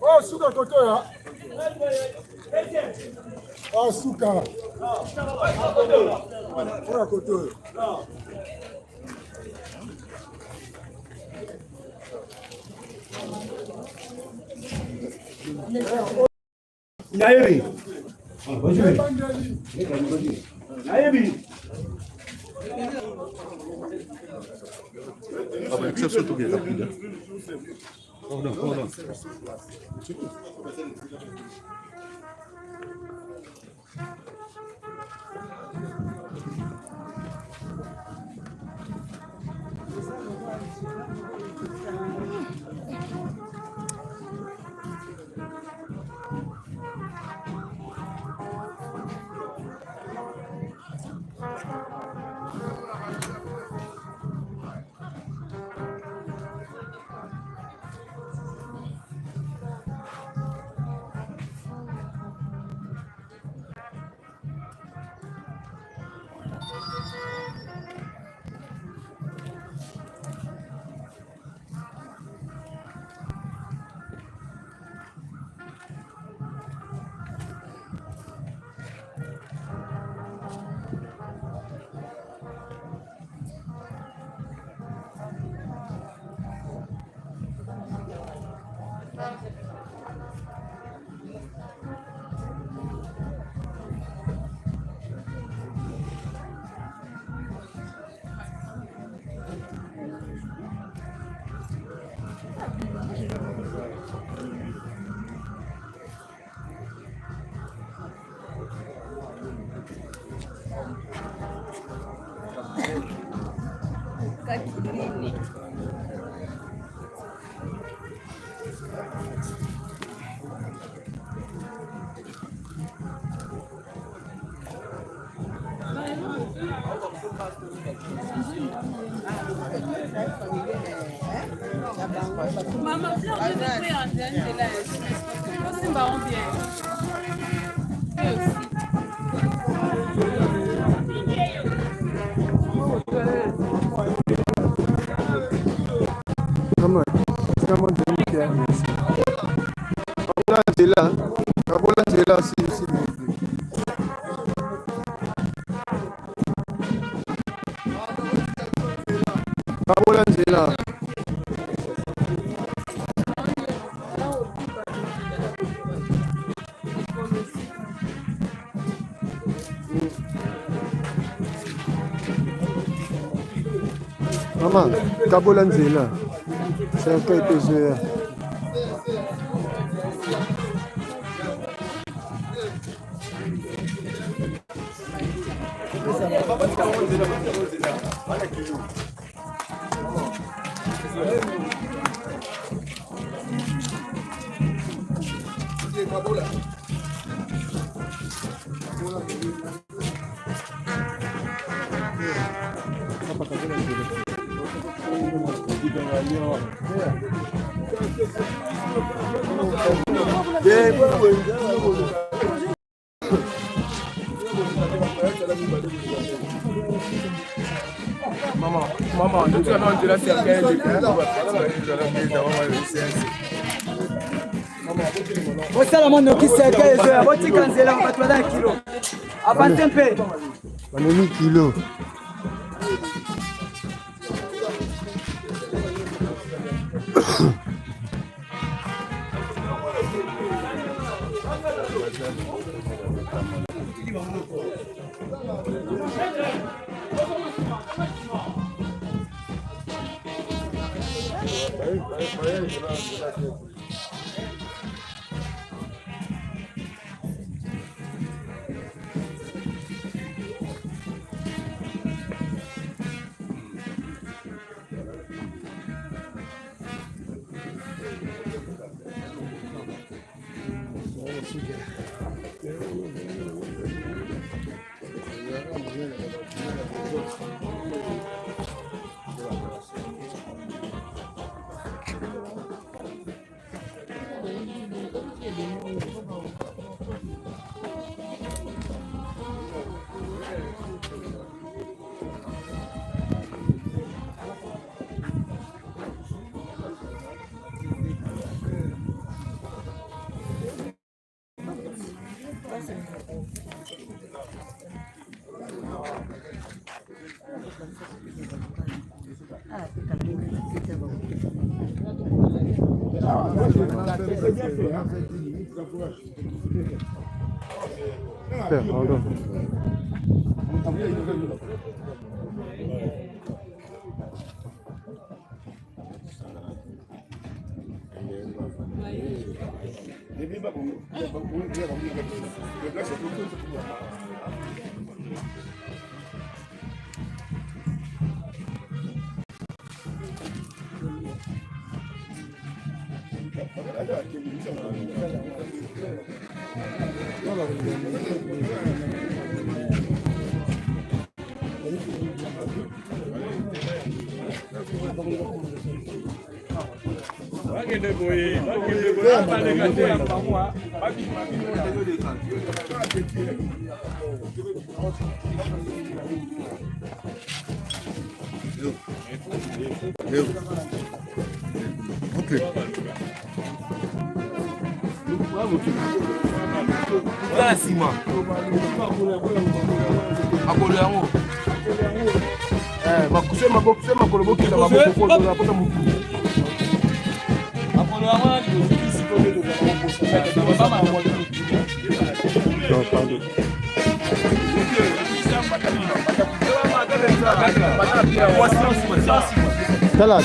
Oh, suka kotoya. Oh, suka. Oh, kotoya. Nayebi. Nayebi. Exception to get rapida. Hold on. Maman, fleur de fruits en train de la aussi marron bien. Et aussi. Comment? Comment tu es? Kabula Jela, si. Kabula Jela. Maman, Kabula Jela. C'est un PPGR. Maman, nous allons dire cercueil Osala mono kiseka ezo ya botika nzela batwala kilo. Avance mpe. Baneli kilo. Père, pardon.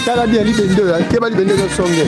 Tala bien libende keba libende ko songe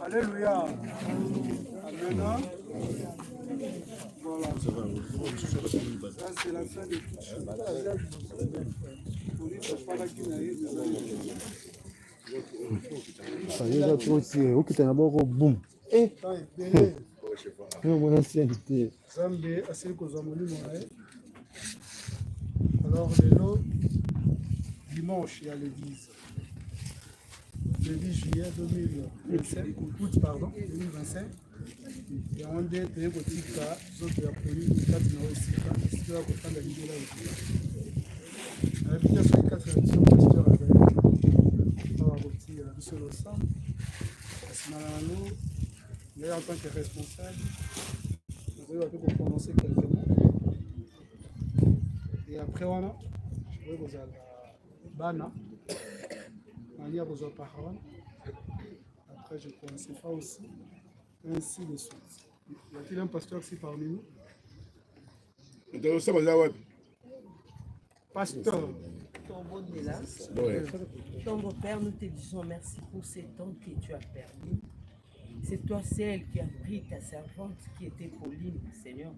Alléluia. Ça, c'est la fin de tout ça y est trop tiré OK t'as d'abord boum eh non mon ancienneté Zambé asili kozwa molimo na ye. Alors lelo dimanche à l'église le 10 juillet 2025 août pardon 2025 yango nde toye kotika zoto ya poli kati na esika ya kofanda libela ekila nayebi te soki kati na biso pasteur azali awa kotia biso losambo kasi na yango ngai en tant que responsable nazali bate koprononcer quelque mots et après wana je vais kozala bana manière kozwa parole après je connaissais pas aussi ainsi de suite. Y a-t-il un pasteur ici parmi nous? Pasteur. Ton Père, nous te disons merci pour ce temps que tu as permis. C'est toi celle qui a pris ta servante qui était Pauline, Seigneur.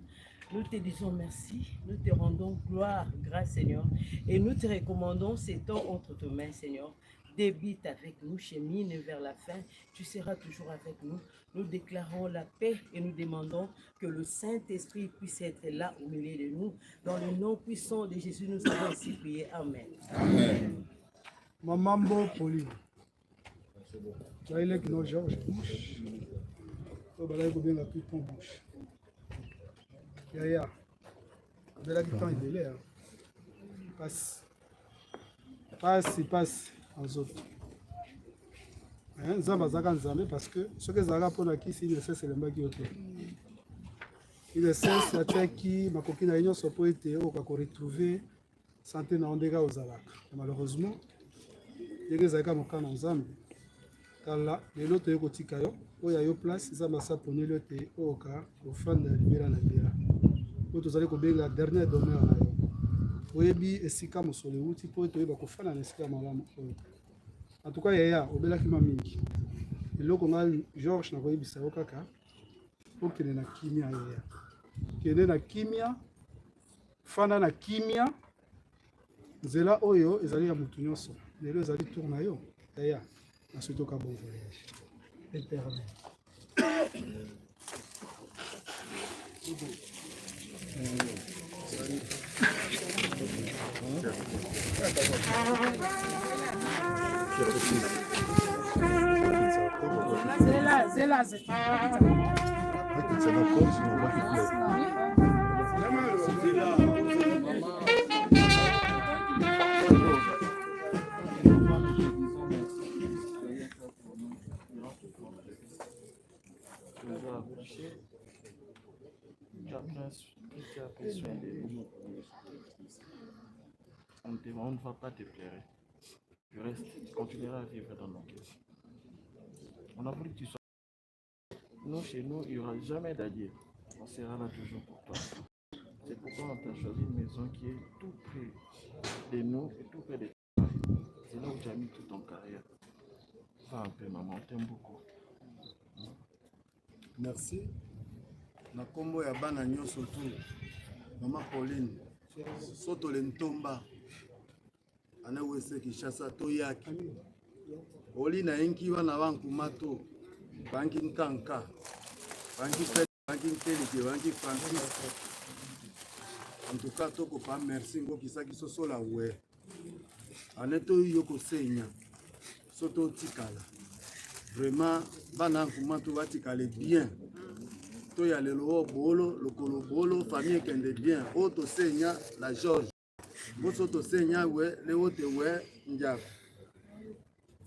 Nous te disons merci, nous te rendons gloire, grâce Seigneur, et nous te recommandons ces temps entre tes mains, Seigneur. Débite avec nous, chemine vers la fin, tu seras toujours avec nous. Nous déclarons la paix et nous demandons que le Saint-Esprit puisse être là au milieu de nous. Dans le nom puissant de Jésus, nous avons ainsi prié. Amen. Amen. Mamambo Pauline. Tu as élève Georges Bush. Tu as bien la plus ton bouche. Yaya. Bela qui temps il délai. Passe. Passe en autres. Nzamba zaka nzambe parce que ce que zaka pona ki si le cesse le mbaki ote. Il le cesse ataki makoki na union sopo ete o ka ko retrouver santé na ondeka ozalaka. Malheureusement, yeke zaka mokana nzambe. Kala lelo to yeko tika yo oya yo place nzamba sa poneli ete o ka ofanda libera na libera. Po tozali ko benga dernier demeure na yo. Oyebi esika mosole uti po ete oyeba kofanda na esika malamu oyo. En tout cas, Yaya, au bel akima mingi. Et là, on a Georges, on a vu ça au kaka. Pour qu'il y ait na kimia, Yaya. Qu'il y ait na kimia, fana na kimia. Zela oyo, ezali ya mutu nyonso. Lelo ezali tourna yo. Yaya, na surtout ka bon voyage. Éternel. On ne va pas te plaire. Tu restes, tu continueras à vivre dans nos cœurs. On a voulu que tu sois. Nous, chez nous, il n'y aura jamais d'adieu. On sera là toujours pour toi. C'est pourquoi on t'a choisi une maison qui est tout près de nous et tout près de toi. C'est là où tu as mis toute ton carrière. Va un peu, maman, on t'aime beaucoup. Merci. Na kombo ya bana nyonso tu. Maman Pauline. Soto le ntomba. Ana wese Kinshasa to yaki. Oli na enki wana wankumato. Banki nkanka. Banki Fred, banki Nkelike, banki Francis. En tout cas, toko pa merci ngo kisaki sosola we. Aneto yoko senya. Soto tikala. Vraiment, bana nkumato watikale bien. To ya lelo bolo, lokolo bolo, famille kende bien. Oto senya la George. Boso to senya we, le ote we njako.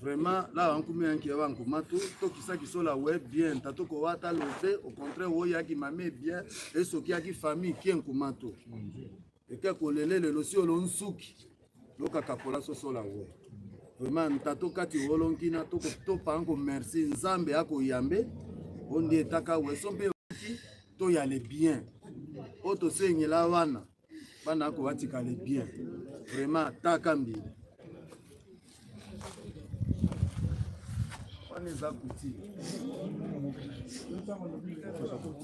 Vraiment, là, on commence à faire un coup to kisa qui sont là, ouais, bien. Tato ko wata levé, au contraire, ouais, y'a qui m'a mis bien. Et ce qui a qui famille qui est un coup et que kolele le losi olonsuki. Loka kapola so so la ouais. Vraiment, tato kati wolonkina to ko to pango merci nzambe ako yambe. On dit taka ouais, son pe to ya le bien. Oto senye la wana. Bana ko watika le bien. Vraiment, takambi.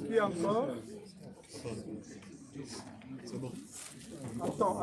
Qui encore? C'est bon. Attends.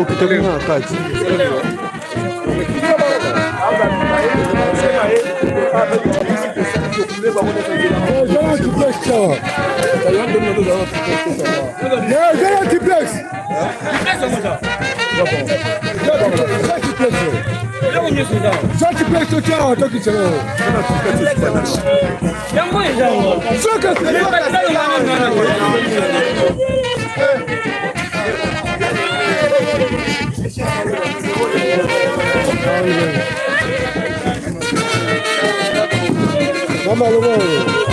ukitokea kati Vamos,